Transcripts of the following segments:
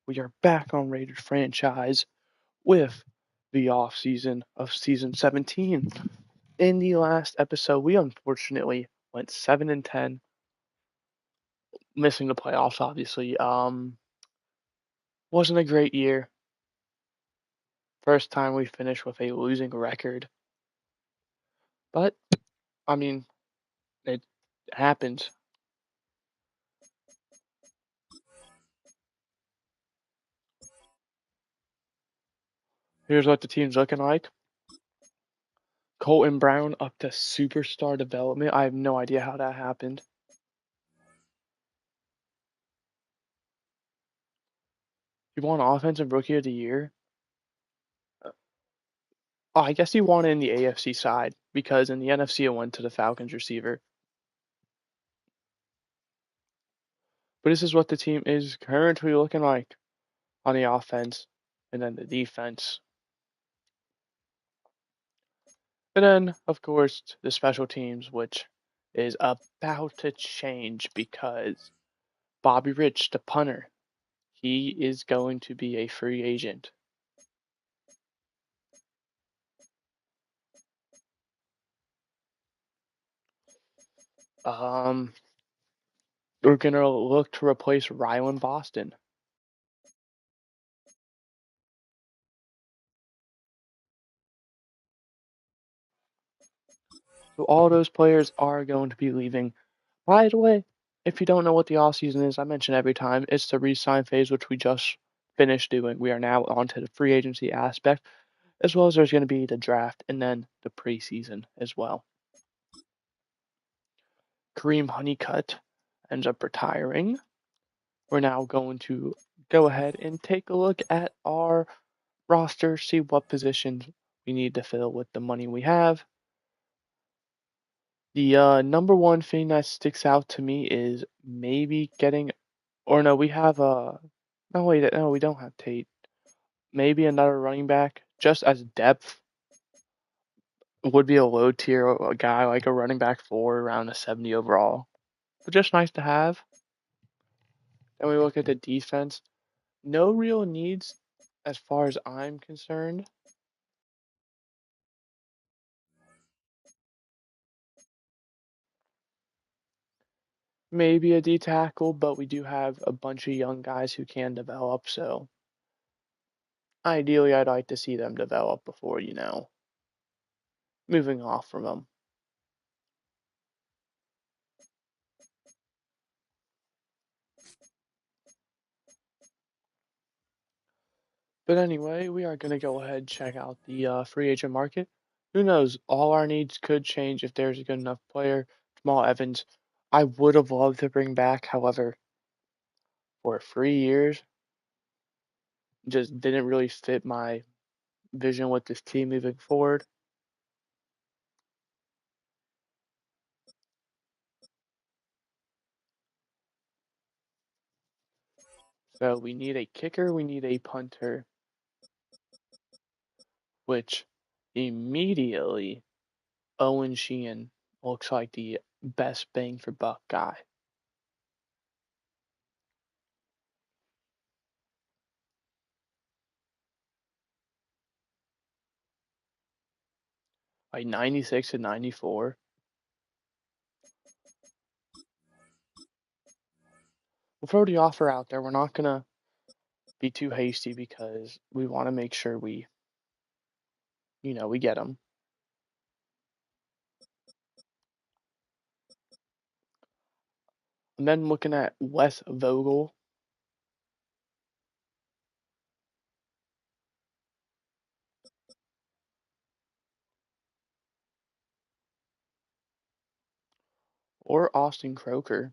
We are back on Raiders franchise with the off season of season 17. In the last episode, we unfortunately went 7-10, missing the playoffs. Obviously, wasn't a great year. First time we finished with a losing record, but I mean, it happens. Here's what the team's looking like. Colton Brown up to superstar development. I have no idea how that happened. He won Offensive Rookie of the Year. Oh, I guess he won in the AFC side because in the NFC it went to the Falcons receiver. But this is what the team is currently looking like on the offense and then the defense. And then, of course, the special teams, which is about to change because Bobby Rich, the punter, he is going to be a free agent. Um, we're going to look to replace Rylan Boston. So all those players are going to be leaving. By the way, if you don't know what the off season is, I mention every time, it's the re-sign phase, which we just finished doing. We are now on to the free agency aspect, as well as there's going to be the draft and then the preseason as well. Kareem Honeycutt ends up retiring. We're now going to go ahead and take a look at our roster, see what positions we need to fill with the money we have. The number one thing that sticks out to me is maybe getting, or no, we have no wait, no, we don't have Tate. Maybe another running back, just as depth would be a low tier a guy like a running back for around a 70 overall. But just nice to have. Then we look at the defense. No real needs as far as I'm concerned. Maybe a D tackle, but we do have a bunch of young guys who can develop, so ideally I'd like to see them develop before, moving off from them. But anyway, we are going to go ahead and check out the free agent market. Who knows? All our needs could change if there's a good enough player. Jamal Evans, I would have loved to bring back. However, for 3 years, just didn't really fit my vision with this team moving forward. So we need a kicker, we need a punter, which immediately Owen Sheehan looks like the best bang for buck guy. Like 96 and 94. We'll throw the offer out there. We're not going to be too hasty because we want to make sure we get them. And then looking at Wes Vogel. Or Austin Croker.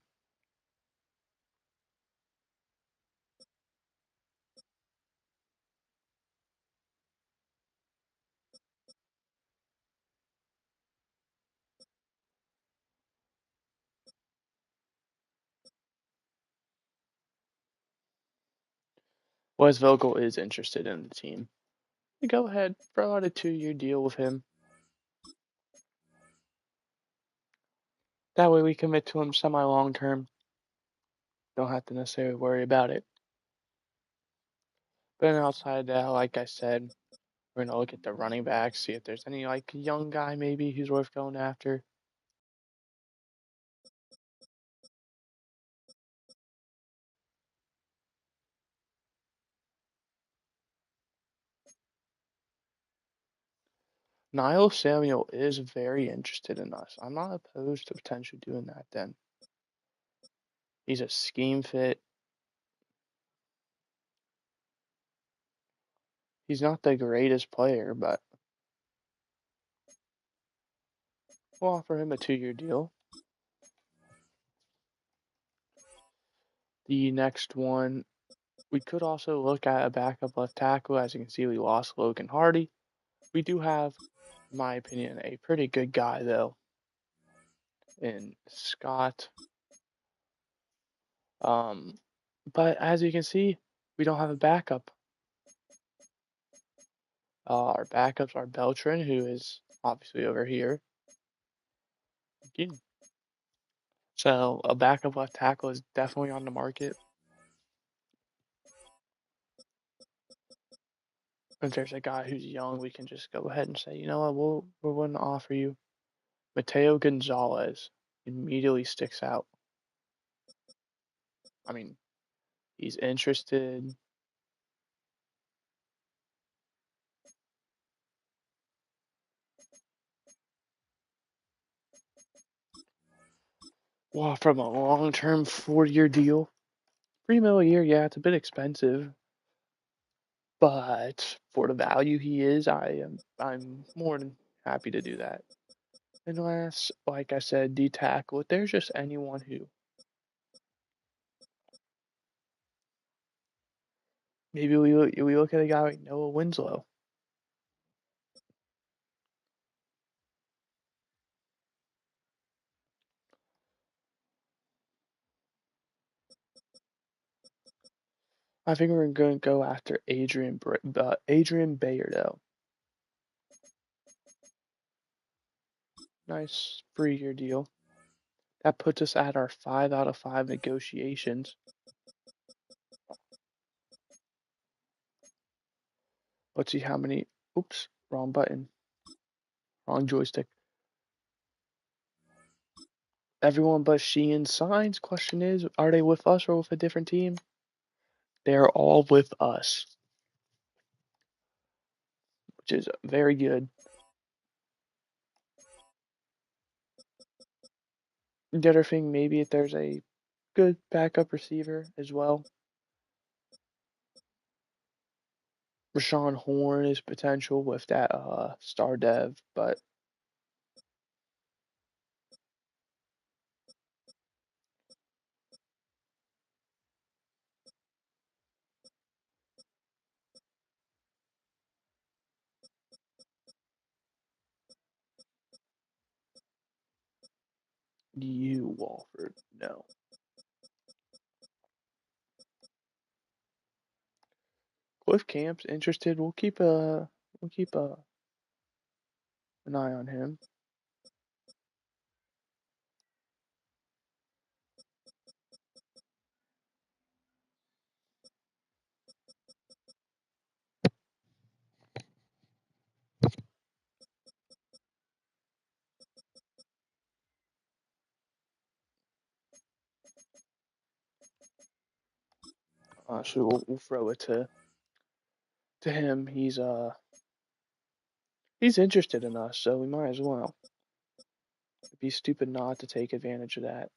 Wes Vogel is interested in the team. Go ahead, throw out a 2-year deal with him. That way we commit to him semi long term. Don't have to necessarily worry about it. But then outside that, like I said, we're gonna look at the running backs, see if there's any like young guy maybe who's worth going after. Niall Samuel is very interested in us. I'm not opposed to potentially doing that then. He's a scheme fit. He's not the greatest player, but we'll offer him a 2-year deal. The next one, we could also look at a backup left tackle. As you can see, we lost Logan Hardy. We do have, in my opinion, a pretty good guy, though, in Scott. But as you can see, we don't have a backup. Our backups are Beltran, who is obviously over here. So a backup left tackle is definitely on the market. If there's a guy who's young, we can just go ahead and say, you know what, we're going to offer you. Mateo Gonzalez immediately sticks out. I mean, he's interested. Well, from a long-term 4-year deal, $3 million a year, yeah, it's a bit expensive, but for the value he is, I'm more than happy to do that. Unless, like I said, D tackle, if there's just anyone who maybe we look at a guy like Noah Winslow. I think we're going to go after Adrian Bayardo. Nice 3-year deal. That puts us at our 5 out of 5 negotiations. Let's see how many. Oops, wrong button. Wrong joystick. Everyone but Sheehan signs. Question is, are they with us or with a different team? They're all with us, which is very good. The other thing, maybe if there's a good backup receiver as well. Rashawn Horn is potential with that star dev, but you, Walford, no. Cliff Camp's interested. We'll keep an eye on him. So we'll throw it to him. He's interested in us, so we might as well. It'd be stupid not to take advantage of that.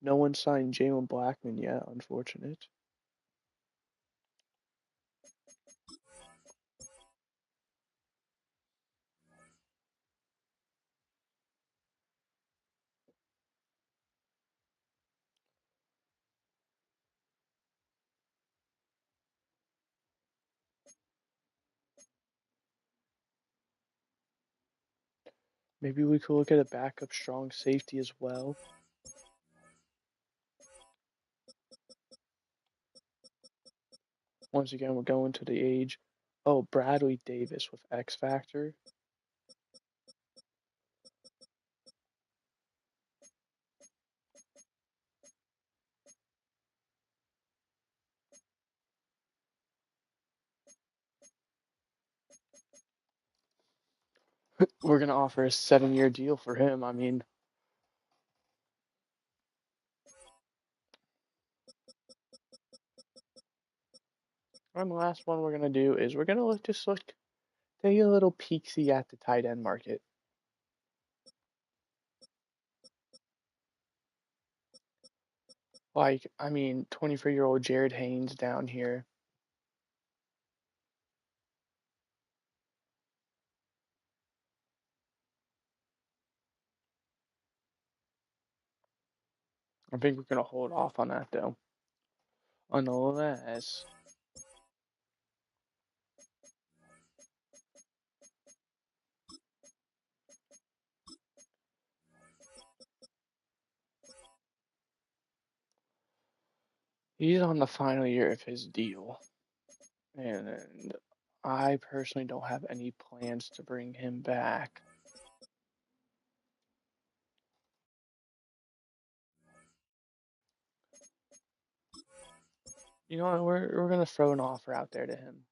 No one signed Jalen Blackman yet, unfortunate. Maybe we could look at a backup strong safety as well. Once again, we're going to the age. Oh, Bradley Davis with X Factor. We're gonna offer a 7-year deal for him. I mean, and the last one we're gonna do is we're gonna look take a little peek see at the tight end market. Like, I mean, 24-year-old Jared Haynes down here. I think we're gonna hold off on that though, unless he's on the final year of his deal, and I personally don't have any plans to bring him back. You know what? We're gonna throw an offer out there to him.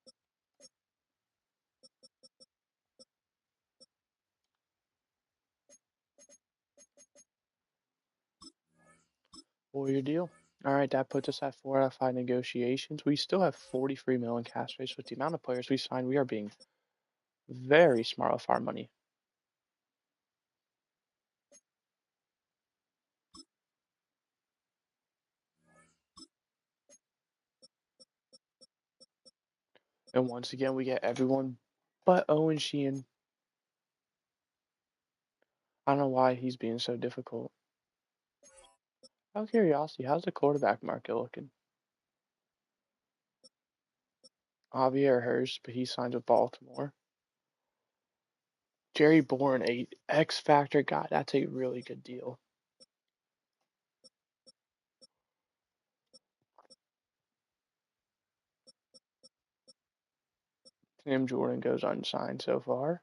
For your deal. All right, that puts us at 4 out of 5 negotiations. We still have 43 million cash space with the amount of players we signed. We are being very smart with our money. And once again, we get everyone but Owen Sheehan. I don't know why he's being so difficult. Out of curiosity, how's the quarterback market looking? Javier Hurst, but he signs with Baltimore. Jerry Bourne, a X Factor guy. That's a really good deal. Tim Jordan goes unsigned so far.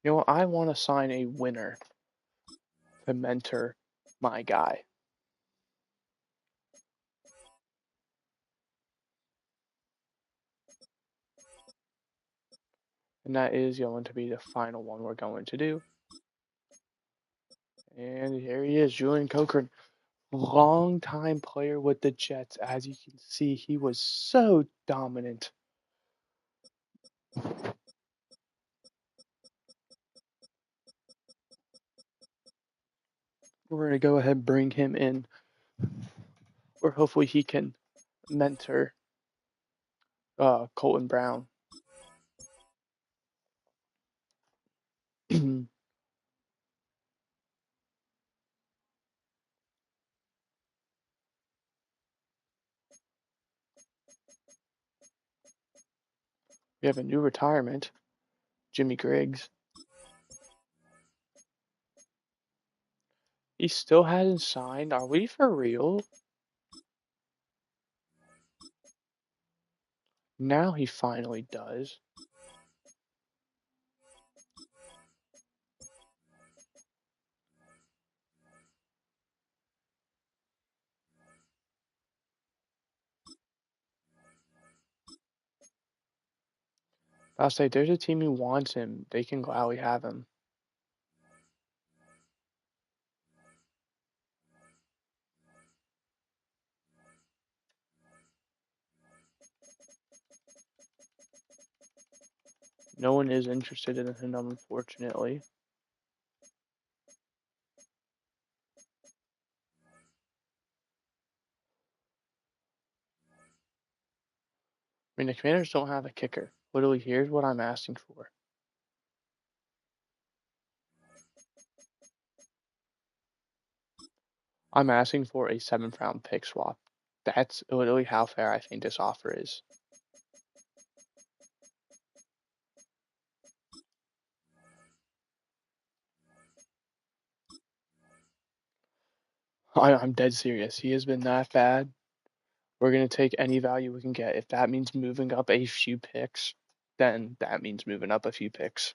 You know what? I want to sign a winner to mentor my guy. And that is going to be the final one we're going to do. And here he is, Julian Cochran, long-time player with the Jets. As you can see, he was so dominant. We're going to go ahead and bring him in, or hopefully he can mentor Colton Brown. We have a new retirement, Jimmy Griggs. He still hasn't signed. Are we for real? Now he finally does. I'll say there's a team who wants him. They can gladly have him. No one is interested in him, unfortunately. I mean, the Commanders don't have a kicker. Literally, here's what I'm asking for. I'm asking for a 7th-round pick swap. That's literally how fair I think this offer is. I'm dead serious. He has been that bad. We're going to take any value we can get. If that means moving up a few picks, then that means moving up a few picks.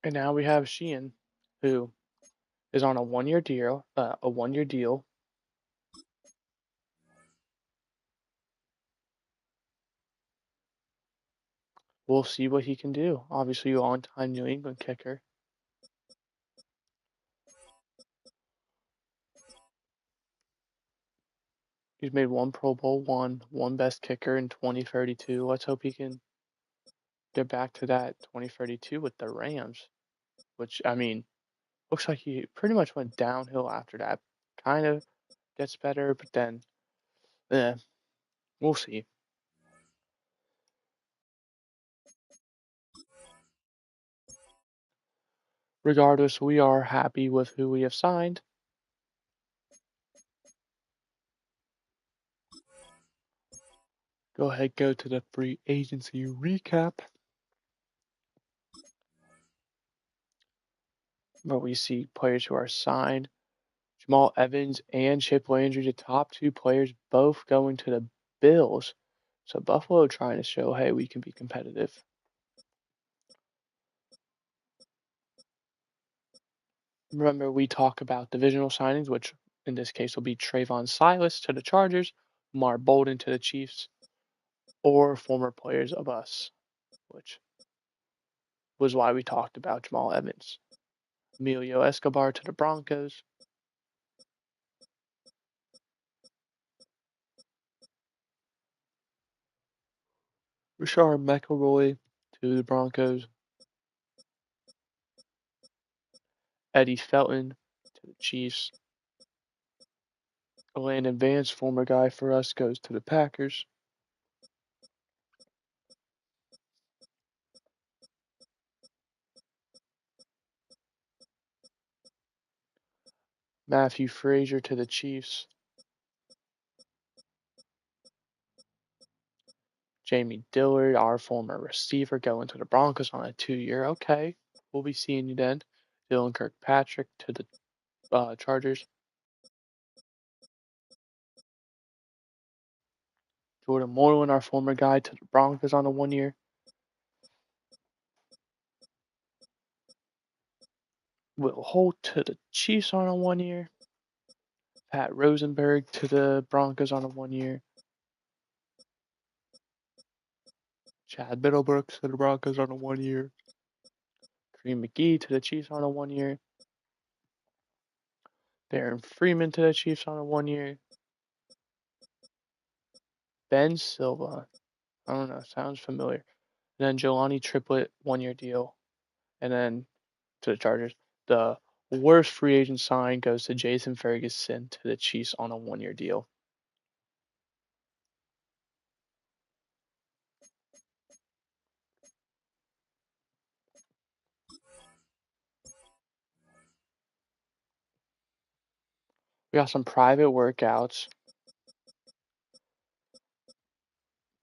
And now we have Sheehan, who is on a 1 year deal. We'll see what he can do. Obviously, on-time New England kicker. He's made one Pro Bowl, one best kicker in 2032. Let's hope he can get back to that 2032 with the Rams, which, I mean, looks like he pretty much went downhill after that. Kind of gets better, but then, eh, we'll see. Regardless, we are happy with who we have signed. Go ahead, go to the free agency recap, where we see players who are signed. Jamal Evans and Chip Landry, the top two players, both going to the Bills. So Buffalo trying to show, hey, we can be competitive. Remember, we talk about divisional signings, which in this case will be Trayvon Silas to the Chargers, Mar Bolden to the Chiefs, or former players of us, which was why we talked about Jamal Evans. Emilio Escobar to the Broncos. Rashard McElroy to the Broncos. Eddie Felton to the Chiefs. Landon Vance, former guy for us, goes to the Packers. Matthew Frazier to the Chiefs. Jamie Dillard, our former receiver, going to the Broncos on a 2 year. Okay, we'll be seeing you then. Dylan Kirkpatrick to the Chargers. Jordan Moreland, our former guy, to the Broncos on a 1 year. Will Holt to the Chiefs on a 1 year. Pat Rosenberg to the Broncos on a 1 year. Chad Middlebrooks to the Broncos on a 1 year. Kareem McGee to the Chiefs on a 1 year. Darren Freeman to the Chiefs on a 1 year. Ben Silva, I don't know, sounds familiar. And then Jelani Triplett, 1 year deal. And then to the Chargers. The worst free agent sign goes to Jason Ferguson to the Chiefs on a 1 year deal. We got some private workouts.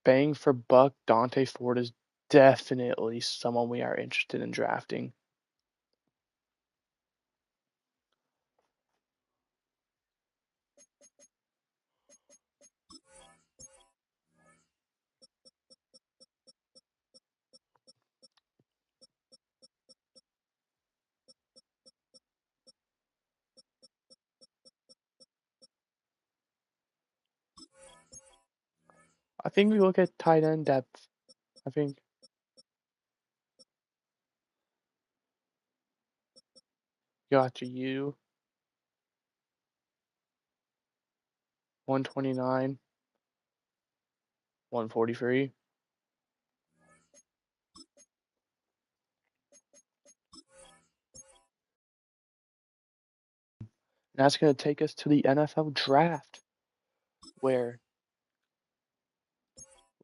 Bang for buck, Dante Ford is definitely someone we are interested in drafting. I think we look at tight end depth. I think got you 129, 143. And that's going to take us to the NFL draft, where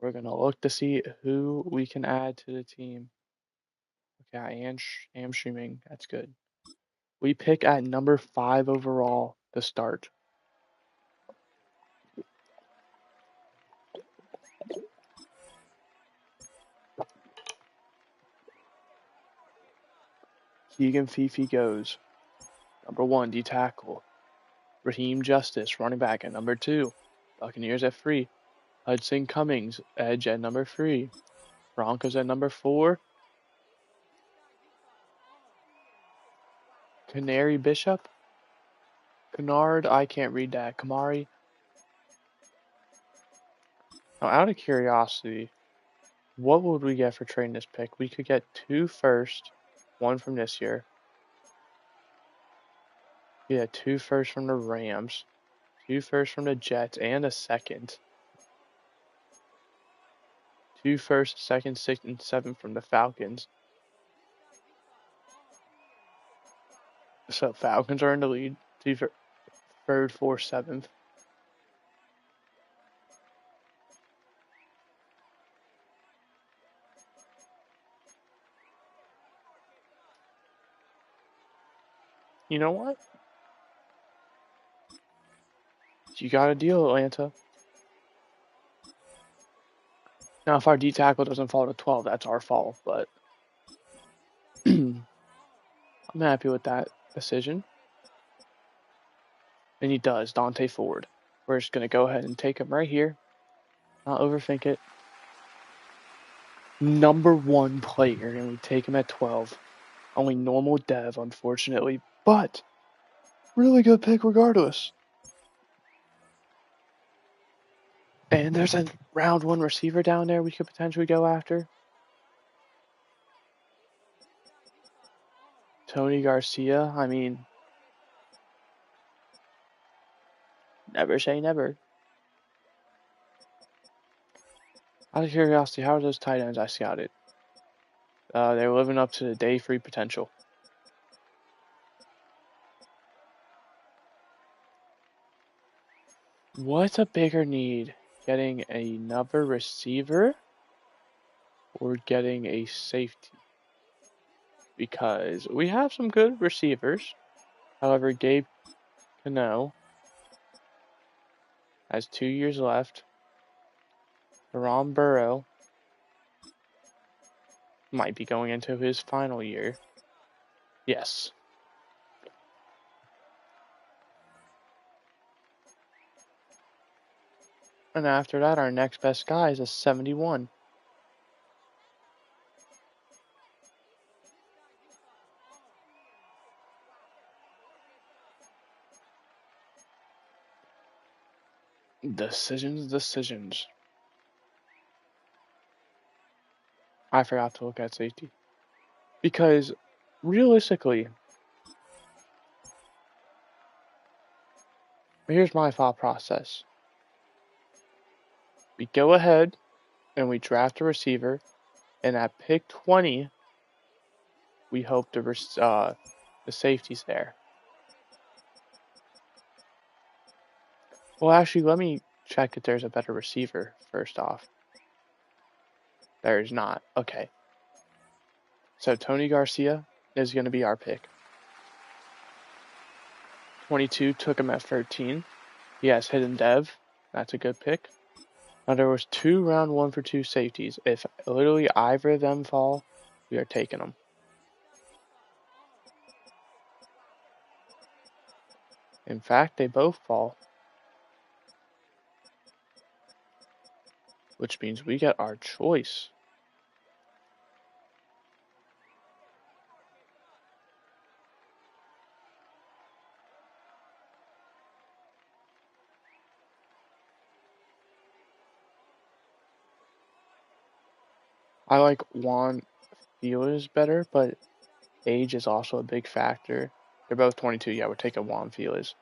we're going to look to see who we can add to the team. Okay, I am streaming. That's good. We pick at number 5 overall to start. Keegan Fifi goes. Number 1, D tackle. Raheem Justice, running back at number 2. Buccaneers at 3. Hudson Cummings, edge at number 3. Broncos at number 4. Canary Bishop? Kennard? I can't read that. Kamari? Now, out of curiosity, what would we get for trading this pick? We could get 2 first, 1 from this year. Yeah, 2 first from the Rams, 2 first from the Jets, and a second. 2 first, second, 6, and 7 from the Falcons. So Falcons are in the lead. 2 for 3rd, 4th, 7th. You know what? You got a deal, Atlanta. Now, if our D tackle doesn't fall to 12, that's our fault, but I'm happy with that decision. And he does, Dante Ford. We're just going to go ahead and take him right here. Not overthink it. Number 1 player, and we take him at 12. Only normal dev, unfortunately, but really good pick regardless. And there's a round 1 receiver down there we could potentially go after. Tony Garcia, I mean, never say never. Out of curiosity, how are those tight ends I scouted? They're living up to the day 3 potential. What's a bigger need? Getting another receiver or getting a safety? Because we have some good receivers. However, Gabe Cano has 2 years left. Ron Burrow might be going into his final year. Yes. And after that, our next best guy is a 71. Decisions. I forgot to look at safety. Because, realistically, here's my thought process. We go ahead and we draft a receiver, and at pick 20, we hope the safety's there. Well, actually, let me check if there's a better receiver first off. There is not. Okay. So Tony Garcia is going to be our pick. 22 took him at 13. He has hidden dev. That's a good pick. Now there was 2 round 1 for 2 safeties. If literally either of them fall, we are taking them. In fact, they both fall. Which means we get our choice. I like Juan Felix better, but age is also a big factor. They're both 22. Yeah, we're taking Juan Felix.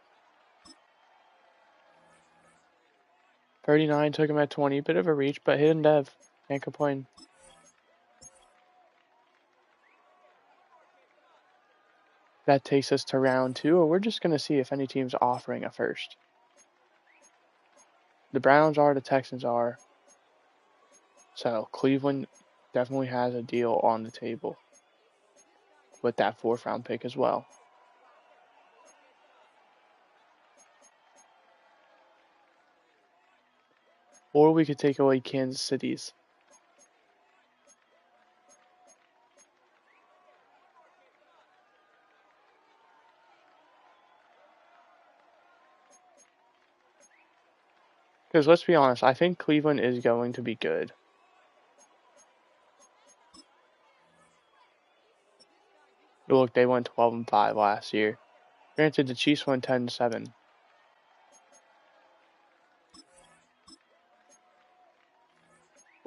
39 took him at 20. Bit of a reach, but hidden dev. Can't complain. That takes us to round 2, and we're just going to see if any team's offering a first. The Browns are, the Texans are. So Cleveland definitely has a deal on the table with that 4th round pick as well. Or we could take away Kansas City's. Because let's be honest, I think Cleveland is going to be good. Look, they went 12-5 last year. Granted, the Chiefs went 10-7.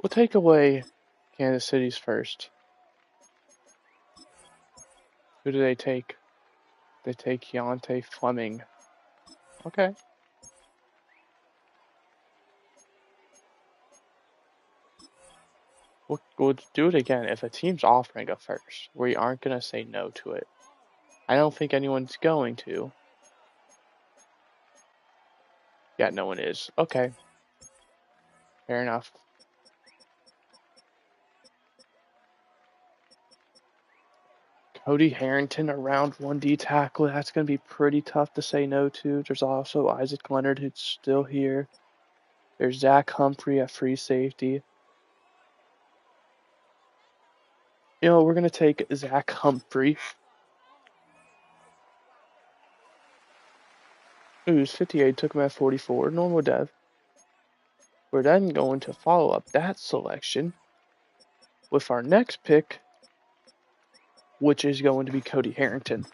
We'll take away Kansas City's first. Who do they take? They take Keontae Fleming. Okay. We'll do it again. If a team's offering a first, we aren't going to say no to it. I don't think anyone's going to. Yeah, no one is. Okay. Fair enough. Cody Harrington, a round 1D tackle. That's going to be pretty tough to say no to. There's also Isaac Leonard, who's still here. There's Zach Humphrey at free safety. You know, we're going to take Zach Humphrey. Who's 58, took him at 44. Normal dev. We're then going to follow up that selection with our next pick, which is going to be Cody Harrington.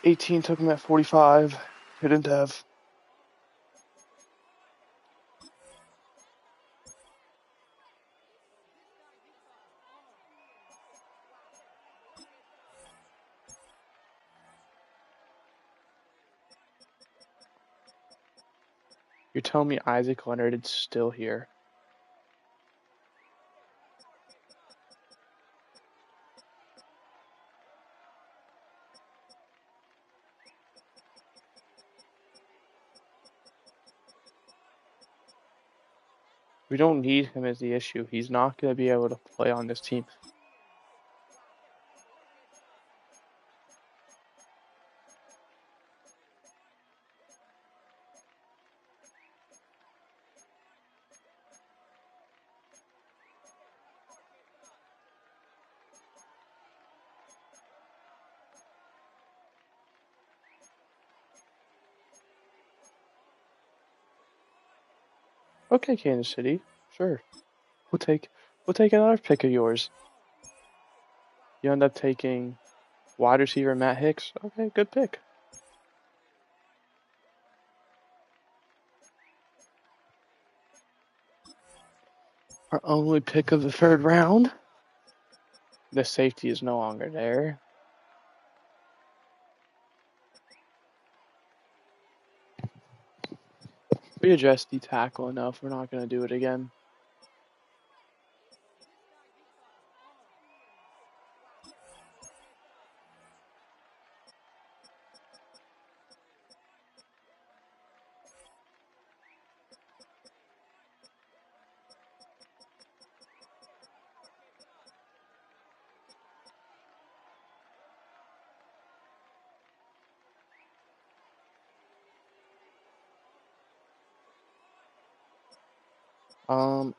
18 took him at 45. Hidden dev. You're telling me Isaac Leonard is still here? We don't need him as the issue. He's not going to be able to play on this team. Okay, Kansas City. Sure. We'll take another pick of yours. You end up taking wide receiver Matt Hicks. Okay, good pick. Our only pick of the third round. The safety is no longer there. We addressed the tackle enough. We're not going to do it again.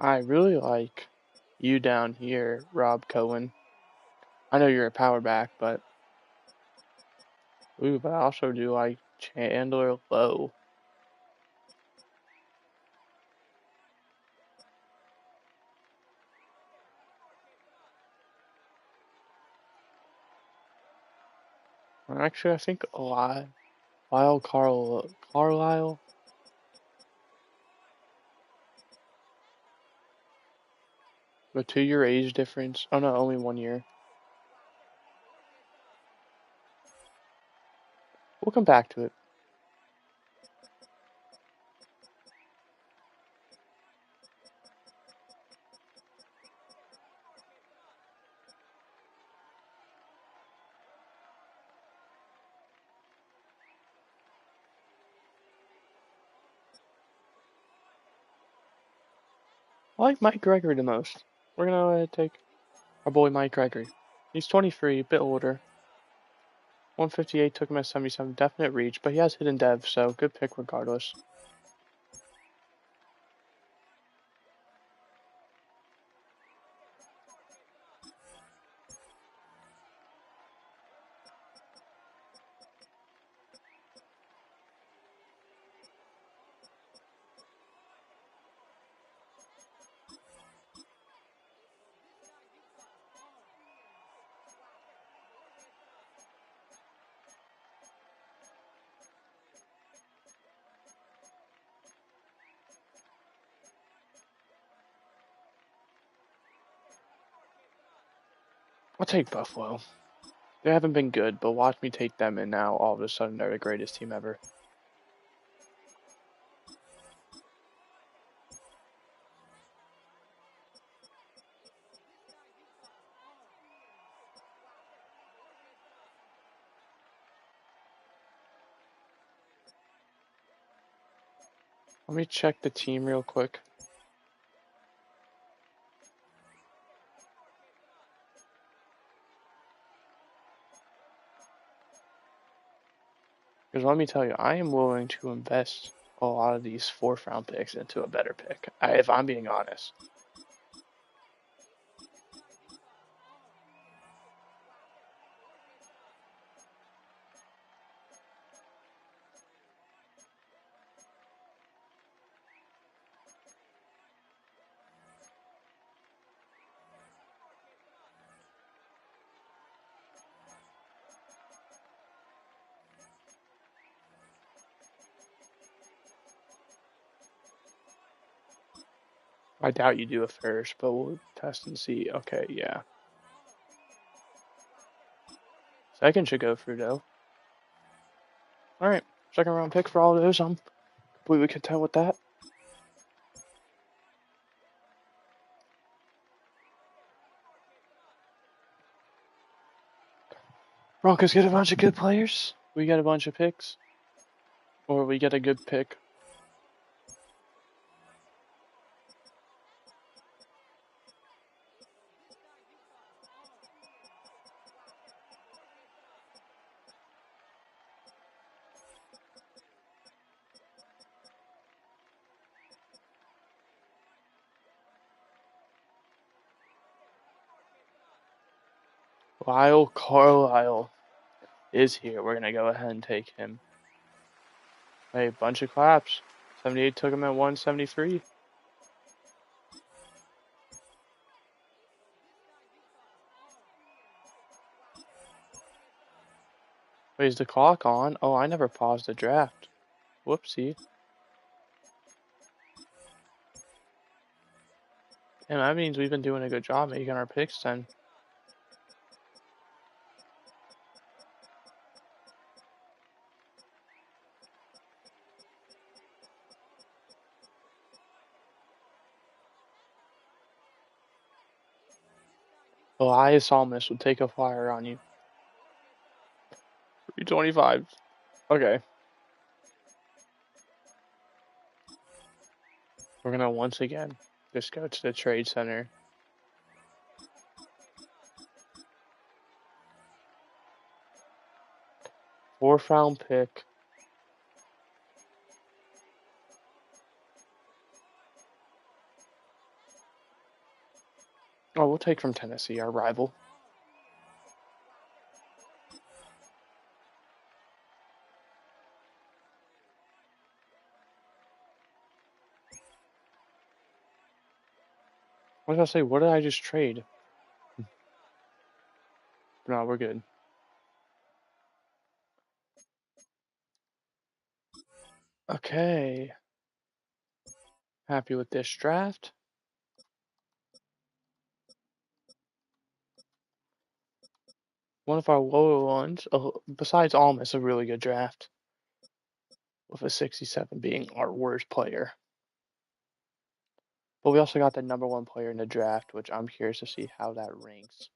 I really like you down here, Rob Cohen. I know you're a power back, but I also do like Chandler Lowe. Actually, I think Lyle Carlisle. The 2-year age difference. Oh no, only 1 year. We'll come back to it. I like Mike Gregory the most. We're gonna take our boy Mike Gregory. He's 23, a bit older. 158 took him at 77, definite reach, but he has hidden dev, so good pick regardless. I'll take Buffalo. They haven't been good, but watch me take them, and now all of a sudden they're the greatest team ever. Let me check the team real quick. Because let me tell you, I am willing to invest a lot of these fourth round picks into a better pick, if I'm being honest. I doubt you do a first, but we'll test and see. Okay, yeah. Second should go through, though. Alright, second round pick for all of those. I'm completely content with that. Broncos get a bunch of good players. We get a bunch of picks. Or we get a good pick. Lyle Carlisle is here. We're going to go ahead and take him. Hey, bunch of claps. 78 took him at 173. Wait, is the clock on? Oh, I never paused the draft. Whoopsie. And that means we've been doing a good job making our picks then. Elias Almus will take a flyer on you. 325. Okay. We're going to once again just go to the trade center. Fourth round pick. Oh, we'll take from Tennessee, our rival. I was going to say, what did I just trade? No, we're good. Okay. Happy with this draft. One of our lower ones, besides Almus, a really good draft. With a 67 being our worst player. But we also got the number one player in the draft, which I'm curious to see how that ranks.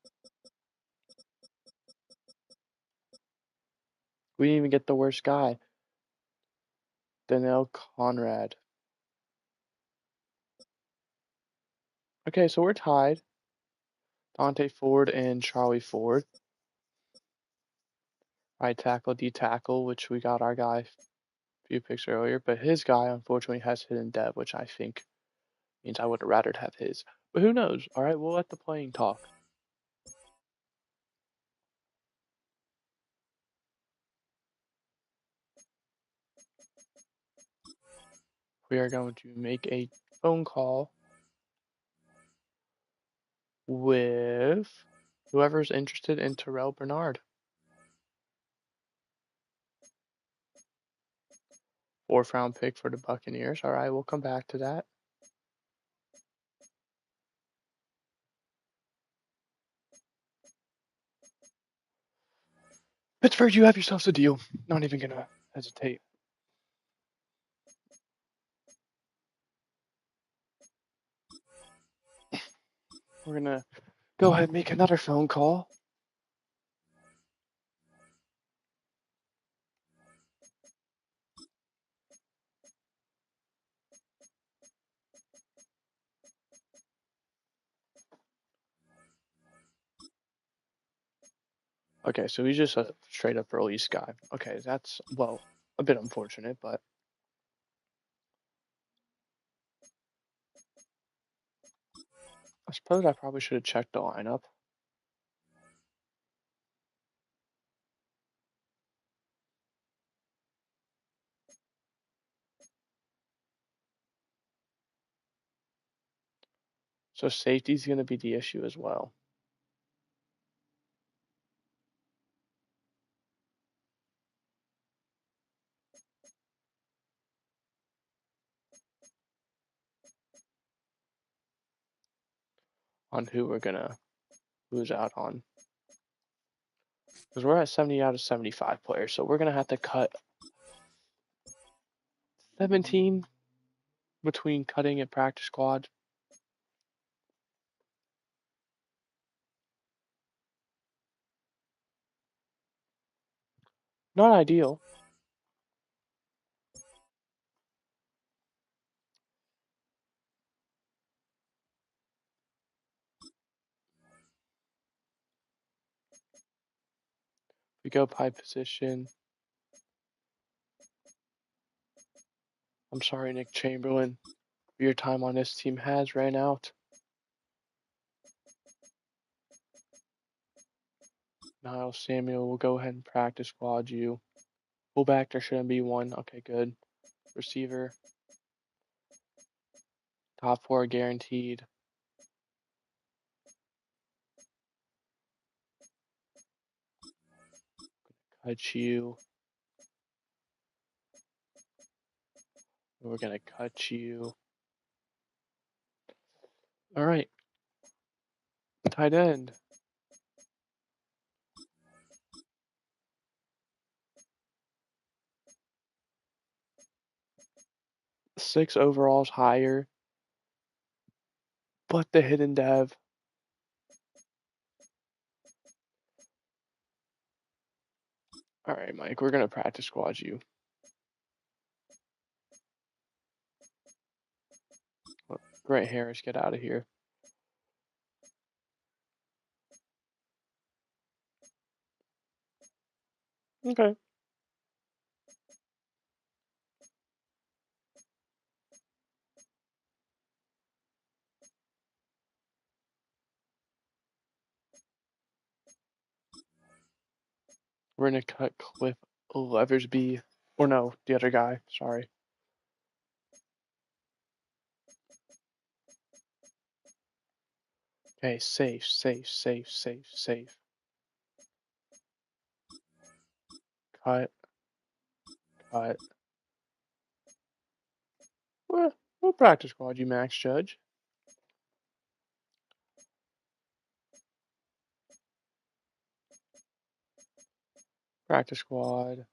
We didn't even get the worst guy. Danielle Conrad. Okay, so we're tied. Dante Ford and Charlie Ford. Right tackle, D tackle, which we got our guy a few picks earlier, but his guy unfortunately has hidden dev, which I think means I would have rather have his. But who knows? All right, we'll let the playing talk. We are going to make a phone call with whoever's interested in Terrell Bernard. Fourth round pick for the Buccaneers. All right, we'll come back to that. Pittsburgh, you have yourselves a deal. Not even gonna hesitate. We're gonna go ahead and make another phone call. Okay, so he's just a straight up release guy. Okay, that's, well, a bit unfortunate, but I suppose I probably should have checked the lineup. So safety's going to be the issue as well. On who we're going to lose out on. Because we're at 70 out of 75 players, so we're going to have to cut 17 between cutting and practice squad. Not ideal. We go pipe position. I'm sorry, Nick Chamberlain. Your time on this team has ran out. Niall Samuel will go ahead and practice squad you. Fullback, there shouldn't be one. Okay, good. Receiver, top four guaranteed. Cut you. We're going to cut you. All right. Tight end. 6 overalls higher, but the hidden dev. All right, Mike, we're going to practice squad you. Grant Harris, get out of here. Okay. We're going to cut Cliff Leversby. Or no, the other guy. Sorry. Okay, safe, safe, safe, safe, safe. Cut, cut. We'll practice squad you, Max Judge. Practice squad.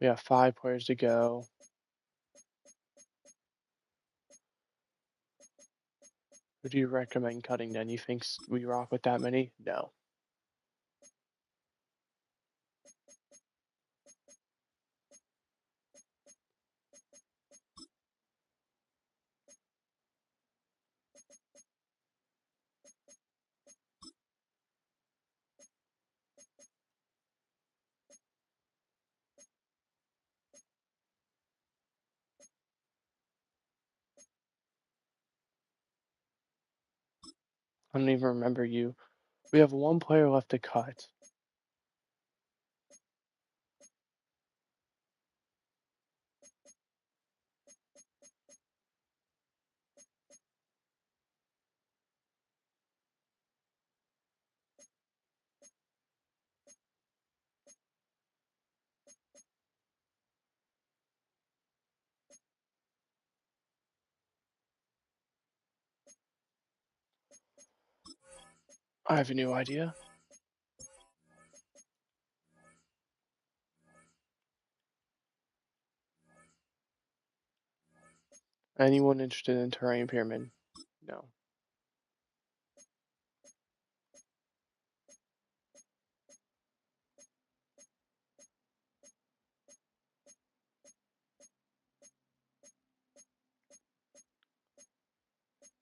We have 5 players to go. Who do you recommend cutting then? You think we rock with that many? No. I don't even remember you. We have 1 player left to cut. I have a new idea. Anyone interested in terrain pyramid? No.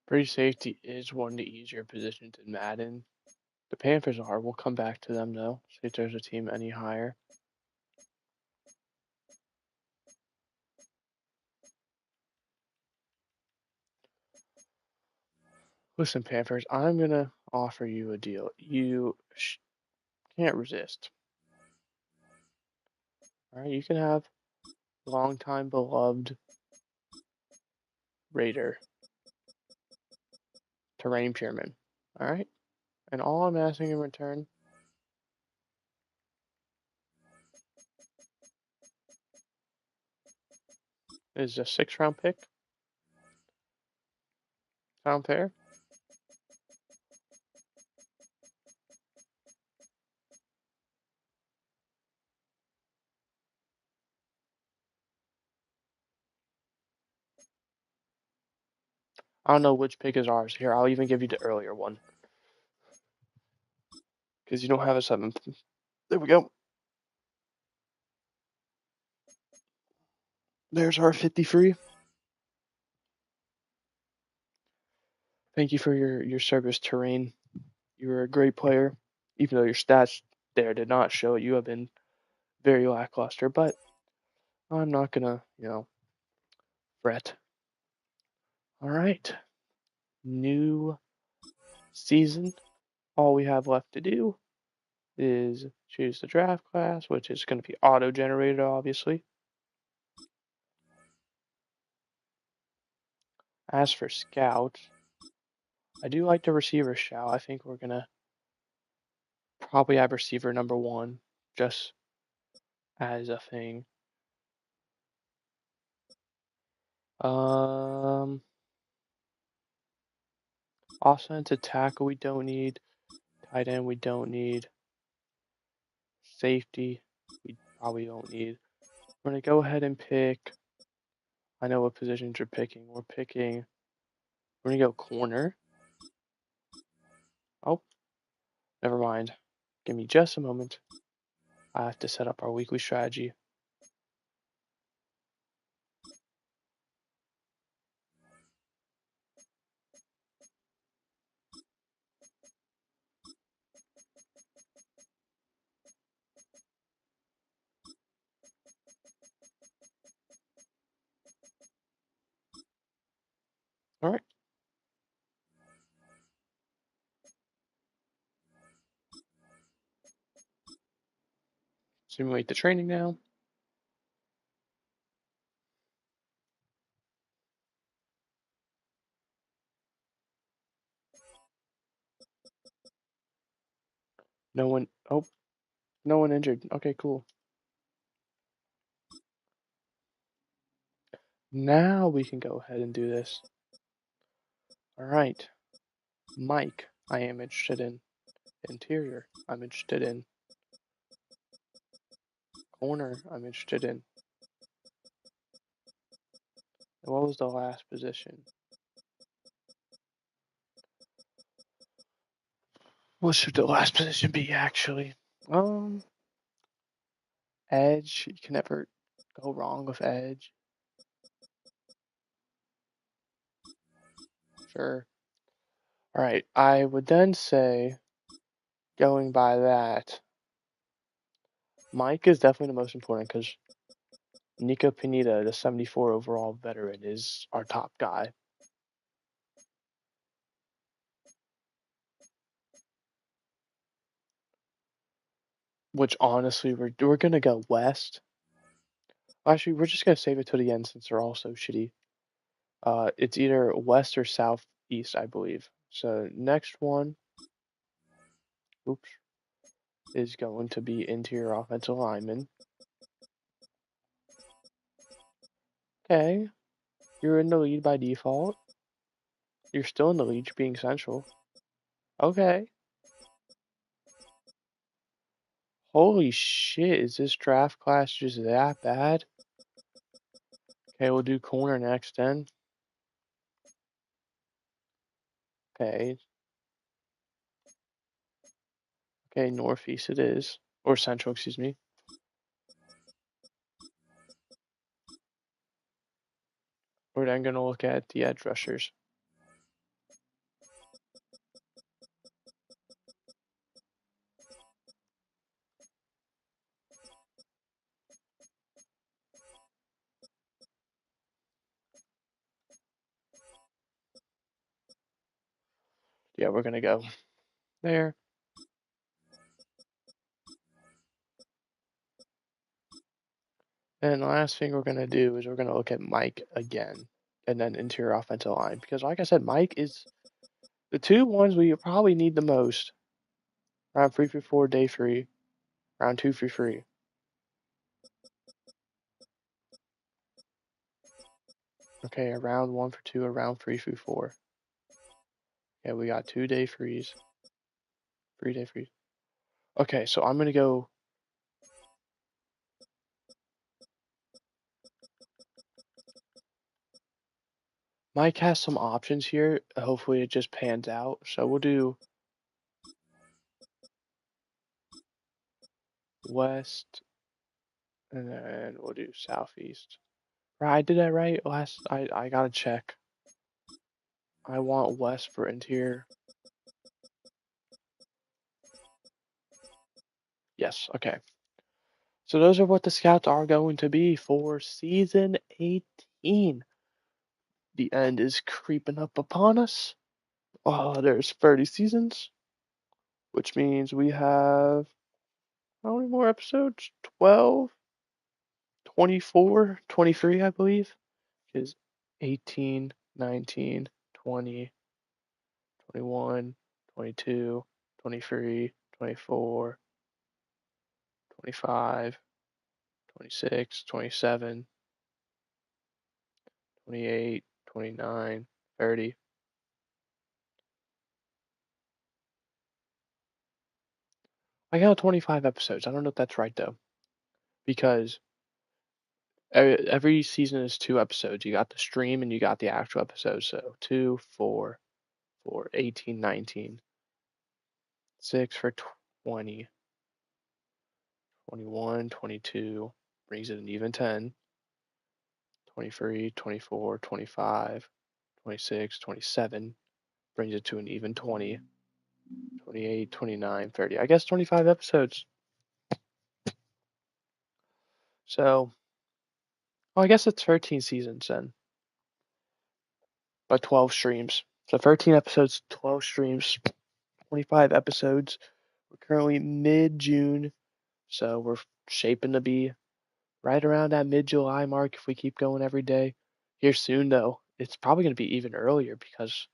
Free safety is one of the easier positions in Madden. The Panthers are. We'll come back to them though. See if there's a team any higher. Listen, Panthers, I'm gonna offer you a deal. You can't resist. All right, you can have longtime beloved Raider terrain pyramid. All right, and all I'm asking in return is a 6th-round pick. Sound fair? I don't know which pick is ours. Here, I'll even give you the earlier one because you don't have a 7th. There we go. There's our 53. Thank you for your service, terrain. You were a great player, even though your stats there did not show it. You have been very lackluster, but I'm not gonna, fret. All right, new season. All we have left to do is choose the draft class, which is going to be auto-generated, obviously. As for scouts, I do like the receiver shout. I think we're gonna probably have receiver number 1 just as a thing. Um, Offensive tackle we don't need. Tight end we don't need. Safety we probably don't need. We're gonna go ahead and pick. I know what positions you're picking. We're gonna go corner. Oh, never mind. Give me just a moment. I have to set up our weekly strategy. All right. Simulate the training now. No one. Oh, no one injured. Okay, cool. Now we can go ahead and do this. All right. Mike, I am interested in. Interior, I'm interested in. Corner, I'm interested in. And what was the last position? What should the last position be, actually? Edge. You can never go wrong with edge. Sure. All right. I would then say, going by that, Mike is definitely the most important because Nico Pineda, the 74 overall veteran, is our top guy. Which honestly, we're gonna go west. Actually, we're just gonna save it to the end since they're all so shitty. It's either west or southeast, I believe. So next one, oops, is going to be interior offensive lineman. Okay, you're in the lead by default. You're still in the lead, being central. Okay. Holy shit, is this draft class just that bad? Okay, we'll do corner next then. Okay, okay, northeast it is, or central, excuse me. We're then gonna look at the edge rushers. Yeah, we're gonna go there. And the last thing we're gonna do is we're gonna look at Mike again, and then interior offensive line because, like I said, Mike is the two ones we probably need the most. Round 3 through 4, day 3. Round 2 through 3. Okay, a round 1 for 2, a round 3 through 4. Yeah, we got 2 day freeze, 3 day freeze. Okay, so I'm gonna go. Mike has some options here. Hopefully, it just pans out. So we'll do west, and then we'll do southeast. Right, I did that right last. I gotta check. I want west for interior. Yes. Okay. So those are what the scouts are going to be for season 18. The end is creeping up upon us. There's 30 seasons, which means we have how many more episodes? 12, 24, 23, I believe. Is 18, 19, 20, 21, 22, 23, 24, 25, 26, 27, 28, 29, 30. I got 25 episodes. I don't know if that's right though, because every season is 2 episodes. You got the stream and you got the actual episode. So 2, 4, 4, 18, 19, 6 for 20, 21, 22, brings it an even 10, 23, 24, 25, 26, 27, brings it to an even 20, 28, 29, 30. I guess 25 episodes. So, well, I guess it's 13 seasons then, but 12 streams. So 13 episodes, 12 streams, 25 episodes. We're currently mid-June, so we're shaping to be right around that mid-July mark if we keep going every day. Here soon, though, it's probably going to be even earlier because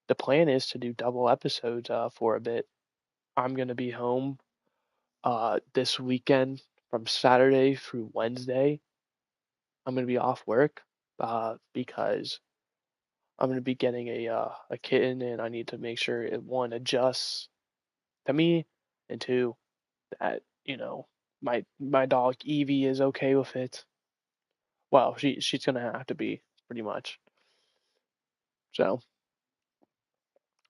the plan is to do double episodes for a bit. I'm going to be home this weekend from Saturday through Wednesday. I'm going to be off work because I'm going to be getting a kitten and I need to make sure it one adjusts to me and two that my dog Evie is okay with it. Well, she's gonna have to be pretty much. So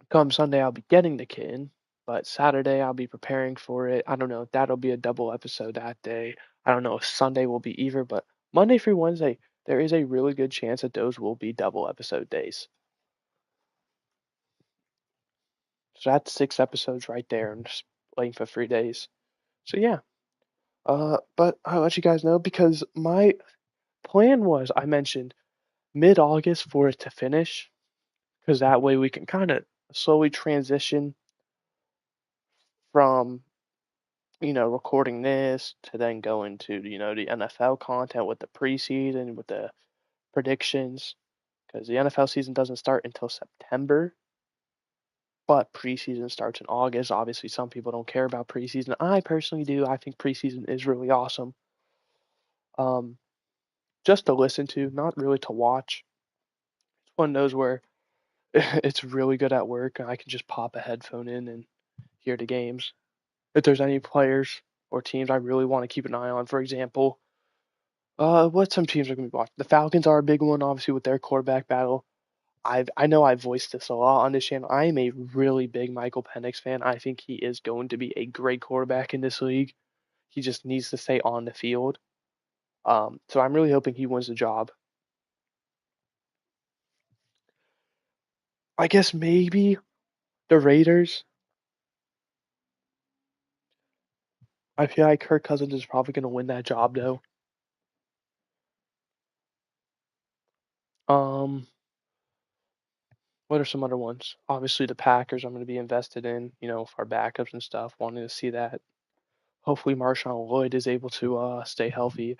come Sunday I'll be getting the kitten, but Saturday I'll be preparing for it. I don't know if that'll be a double episode that day. I don't know if Sunday will be either, but Monday through Wednesday there is a really good chance that those will be double episode days. So that's 6 episodes right there and just playing for 3 days. So yeah. But I'll let you guys know because my plan was I mentioned mid-August for it to finish because that way we can kind of slowly transition from recording this to then going to the NFL content with the preseason with the predictions because the NFL season doesn't start until September, but preseason starts in August. Obviously, some people don't care about preseason. I personally do. I think preseason is really awesome. Um, just to listen to, not really to watch. It's one of those where it's really good at work. I can just pop a headphone in and hear the games. If there's any players or teams I really want to keep an eye on, for example, what some teams are going to be watching. The Falcons are a big one, obviously, with their quarterback battle. I know I voiced this a lot on this channel. I am a really big Michael Penix fan. I think he is going to be a great quarterback in this league. He just needs to stay on the field. So I'm really hoping he wins the job. I guess maybe the Raiders. I feel like Kirk Cousins is probably going to win that job though. Um, what are some other ones? Obviously the Packers I'm going to be invested in, for our backups and stuff, wanting to see that. Hopefully Marshawn Lloyd is able to stay healthy.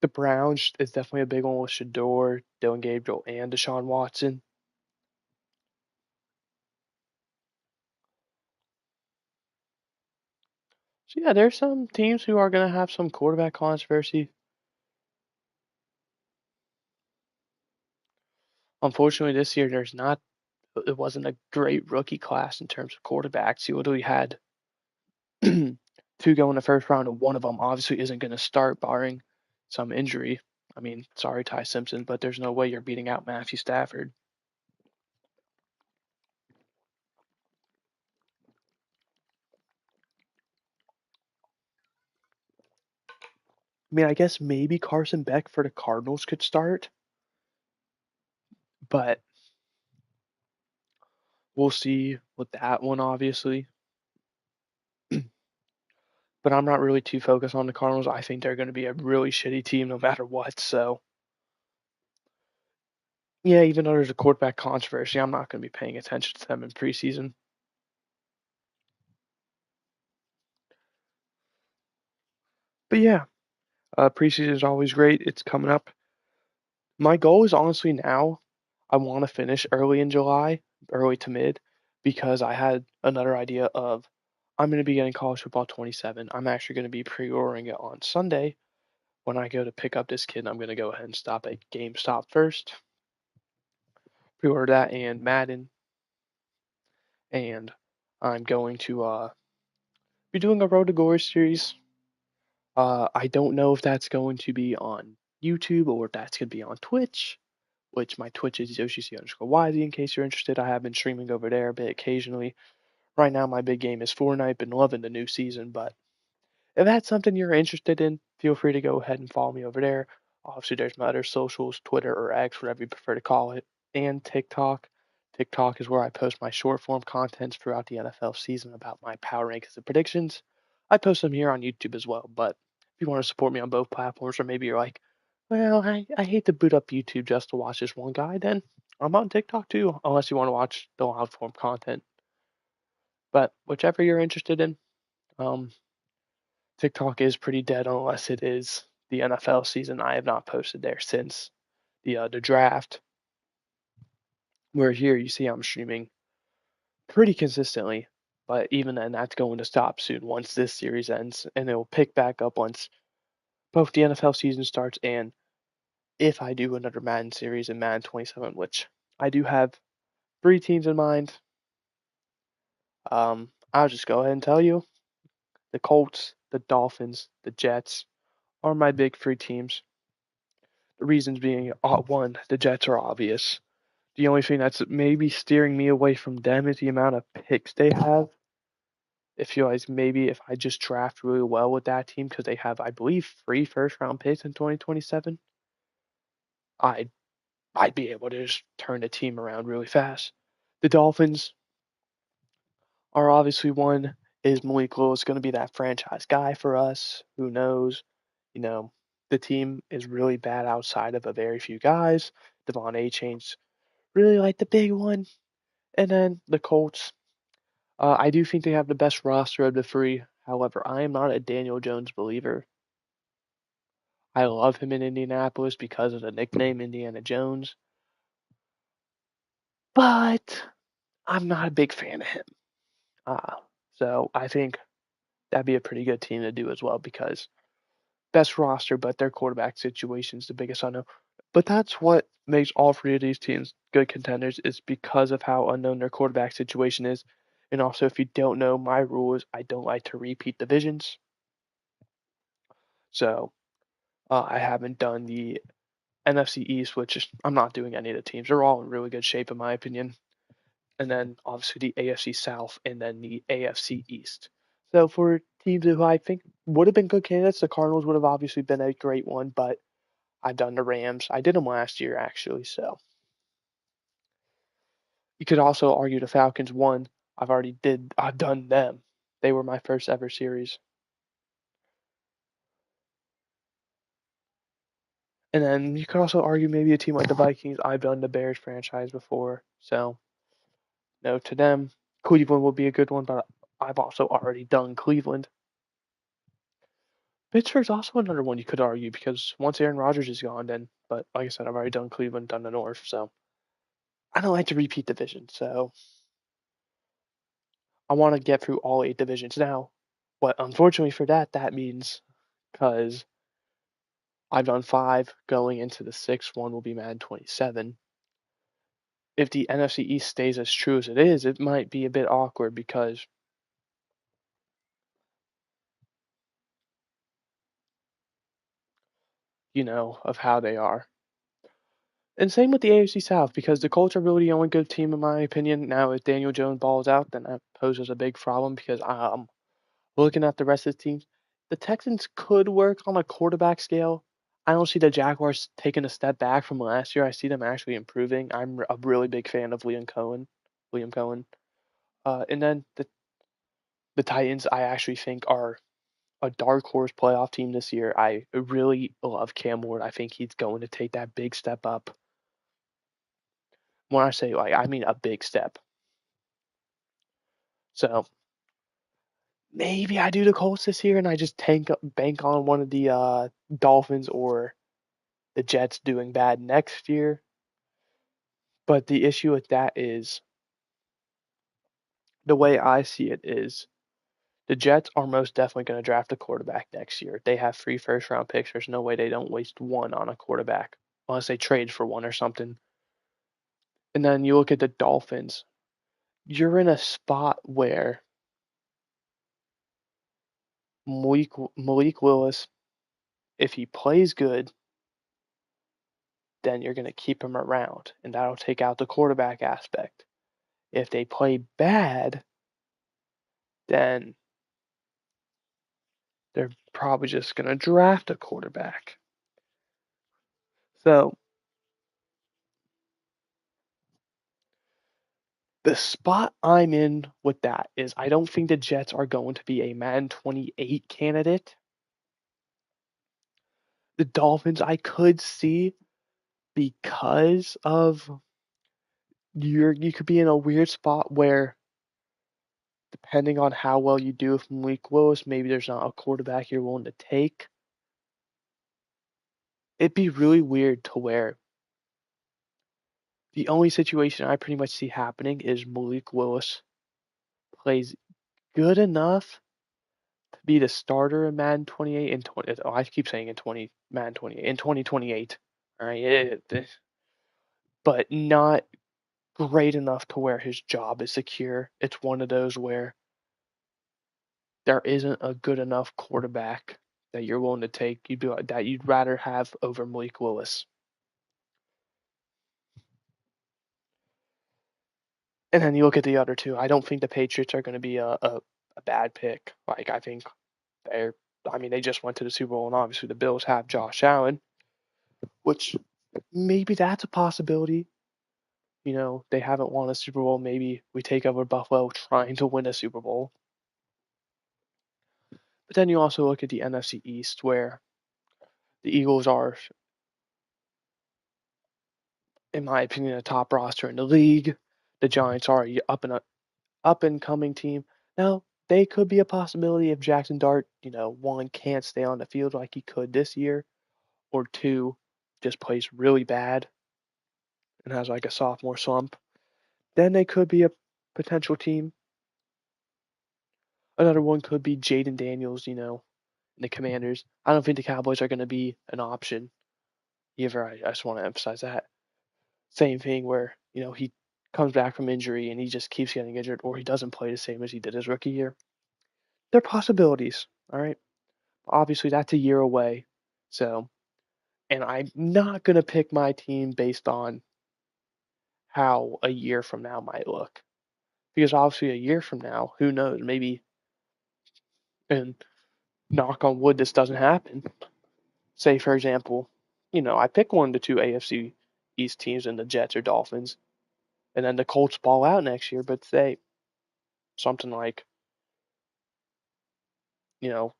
The Browns is definitely a big one with Shador, Dylan Gabriel, and Deshaun Watson. So yeah, there's some teams who are going to have some quarterback controversy. Unfortunately, this year there's not. It wasn't a great rookie class in terms of quarterbacks. You literally had two go in the first round, and one of them obviously isn't going to start, barring some injury. I mean, sorry, Ty Simpson, but there's no way you're beating out Matthew Stafford. I mean, I guess maybe Carson Beck for the Cardinals could start, but we'll see with that one, obviously. But I'm not really too focused on the Cardinals. I think they're going to be a really shitty team no matter what. So, yeah, even though there's a quarterback controversy, I'm not going to be paying attention to them in preseason. But yeah, preseason is always great. It's coming up. My goal is honestly now, I want to finish early in July, early to mid, because I had another idea of I'm going to be getting college football 27. I'm actually going to be pre-ordering it on Sunday. When I go to pick up this kid, I'm going to go ahead and stop at GameStop first, pre-order that and Madden, and I'm going to be doing a Road to Glory series. I don't know if that's going to be on YouTube or if that's going to be on Twitch, which my Twitch is YoshC_YZ in case you're interested. I have been streaming over there a bit occasionally. Right now, my big game is Fortnite. Been loving the new season, but if that's something you're interested in, feel free to go ahead and follow me over there. Obviously, there's my other socials, Twitter or X, whatever you prefer to call it, and TikTok. TikTok is where I post my short form contents throughout the NFL season about my power rankings and predictions. I post them here on YouTube as well, but if you want to support me on both platforms, or maybe you're like, well, I hate to boot up YouTube just to watch this one guy, then I'm on TikTok too, unless you want to watch the long form content. But whichever you're interested in, um, TikTok is pretty dead unless it is the NFL season. I have not posted there since the draft. Where here you see I'm streaming pretty consistently, but even then that's going to stop soon once this series ends, and it will pick back up once both the NFL season starts and if I do another Madden series in Madden 27, which I do have 3 teams in mind. I'll just go ahead and tell you the Colts, the Dolphins, the Jets are my big 3 teams. The reasons being, one, the Jets are obvious. The only thing that's maybe steering me away from them is the amount of picks they have. It feels like maybe if I just draft really well with that team, because they have, I believe, 3 first-round picks in 2027, I'd I'd be able to just turn the team around really fast. The Dolphins are obviously one. Is Malik Lewis going to be that franchise guy for us? Who knows? You know, the team is really bad outside of a very few guys. Devon Achane's really like the big one. And then the Colts. I do think they have the best roster of the 3. However, I am not a Daniel Jones believer. I love him in Indianapolis because of the nickname Indiana Jones. But I'm not a big fan of him. Uh, so I think that'd be a pretty good team to do as well because best roster, but their quarterback situation is the biggest unknown. But that's what makes all 3 of these teams good contenders is because of how unknown their quarterback situation is. And also, if you don't know, my rule is I don't like to repeat divisions. So I haven't done the NFC East, which I'm not doing any of the teams. They're all in really good shape, in my opinion. And then obviously the AFC South and then the AFC East. So for teams who I think would have been good candidates, the Cardinals would have obviously been a great one, but I've done the Rams. I did them last year, actually. So you could also argue the Falcons won. I've done them. They were my first ever series. And then you could also argue maybe a team like the Vikings. I've done the Bears franchise before, so no to them. Cleveland will be a good one, but I've also already done Cleveland. Pittsburgh's also another one you could argue because once Aaron Rodgers is gone, then. But like I said, I've already done Cleveland, done the North, so I don't like to repeat divisions. So I want to get through all 8 divisions now. But unfortunately for that, that means because I've done 5 going into the 6th one will be Madden 27. If the NFC East stays as true as it is, it might be a bit awkward because of how they are. And same with the AFC South because the Colts are really the only good team in my opinion. Now, if Daniel Jones balls out, then that poses a big problem because looking at the rest of the teams, the Texans could work on a quarterback scale. I don't see the Jaguars taking a step back from last year. I see them actually improving. I'm a really big fan of Liam Cohen. William Cohen. And then the Titans, I actually think are a dark horse playoff team this year. I really love Cam Ward. I think he's going to take that big step up. When I say I mean a big step. So maybe I do the Colts this year and I just bank on one of the Dolphins or the Jets doing bad next year. But the issue with that is the way I see it is the Jets are most definitely going to draft a quarterback next year. They have 3 first-round picks. There's no way they don't waste one on a quarterback unless they trade for one or something. And then you look at the Dolphins. You're in a spot where Malik Willis, if he plays good, then you're going to keep him around, and that'll take out the quarterback aspect. If they play bad, then they're probably just going to draft a quarterback. So the spot I'm in with that is I don't think the Jets are going to be a Madden 28 candidate. The Dolphins I could see because of you could be in a weird spot where depending on how well you do with Malik Willis, maybe there's not a quarterback you're willing to take. It'd be really weird to where the only situation I pretty much see happening is Malik Willis plays good enough to be the starter in Madden 28 and 20. Oh, I keep saying in 20 Madden 28 in 2028. All right, but not great enough to where his job is secure. It's one of those where there isn't a good enough quarterback that you're willing to take. That you'd rather have over Malik Willis. And then you look at the other two. I don't think the Patriots are going to be a bad pick. Like I think they're. I mean, they just went to the Super Bowl, and obviously the Bills have Josh Allen, which maybe that's a possibility. They haven't won a Super Bowl. Maybe we take over Buffalo trying to win a Super Bowl. But then you also look at the NFC East, where the Eagles are, in my opinion, a top roster in the league. The Giants are a up and coming team. Now, they could be a possibility if Jackson Dart, one, can't stay on the field like he could this year, or two, just plays really bad and has like a sophomore slump. Then they could be a potential team. Another one could be Jaden Daniels, the Commanders. I don't think the Cowboys are going to be an option either. I just want to emphasize that. Same thing where, he comes back from injury and he just keeps getting injured, or he doesn't play the same as he did his rookie year. They're possibilities, all right? Obviously, that's a year away. So And I'm not going to pick my team based on how a year from now might look. Because obviously, a year from now, who knows? Maybe, and knock on wood, this doesn't happen. Say, for example, I pick one of the two AFC East teams in the Jets or Dolphins, and then the Colts ball out next year, but say something like, you know,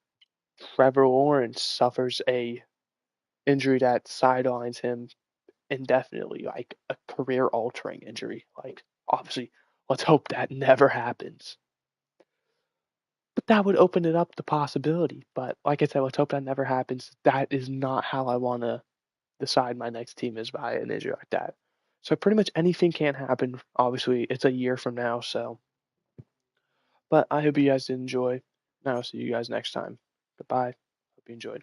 Trevor Lawrence suffers a injury that sidelines him indefinitely, like a career altering injury. Like, obviously, let's hope that never happens. But that would open it up the possibility. But like I said, let's hope that never happens. That is not how I want to decide my next team is by an injury like that. So pretty much anything can happen. Obviously, it's a year from now, so. But I hope you guys did enjoy. And I'll see you guys next time. Goodbye. Hope you enjoyed.